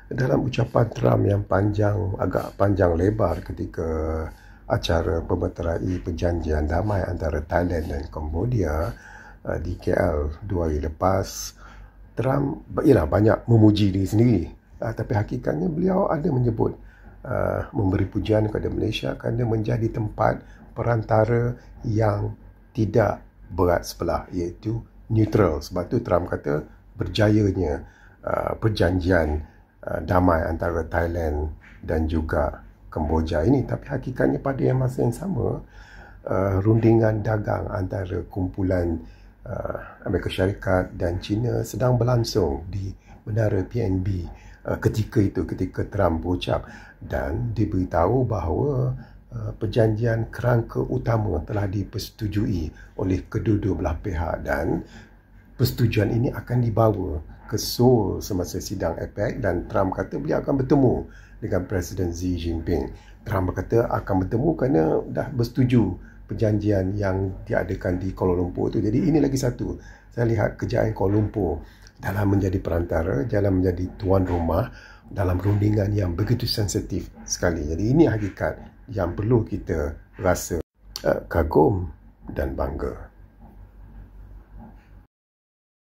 Dalam ucapan Trump yang agak panjang lebar ketika acara pemeterai perjanjian damai antara Thailand dan Cambodia di KL 2 hari lepas, Trump banyak memuji diri sendiri. Tapi hakikatnya beliau ada menyebut memberi pujian kepada Malaysia kerana menjadi tempat perantara yang tidak berat sebelah, iaitu neutral. Sebab tu Trump kata berjayanya perjanjian damai antara Thailand dan juga Kemboja ini. Tapi hakikatnya pada yang masa yang sama, rundingan dagang antara kumpulan Amerika Syarikat dan China sedang berlangsung di Menara PNB ketika Trump berucap, dan diberitahu bahawa perjanjian kerangka utama telah dipersetujui oleh kedua-dua belah pihak, dan persetujuan ini akan dibawa ke Seoul semasa sidang APEC. Dan Trump kata beliau akan bertemu dengan Presiden Xi Jinping. Trump berkata akan bertemu kerana dah bersetuju perjanjian yang diadakan di Kuala Lumpur itu. Jadi ini lagi satu, saya lihat kejayaan Kuala Lumpur dalam menjadi perantara, dalam menjadi tuan rumah dalam rundingan yang begitu sensitif sekali. Jadi ini hakikat yang perlu kita rasa kagum dan bangga.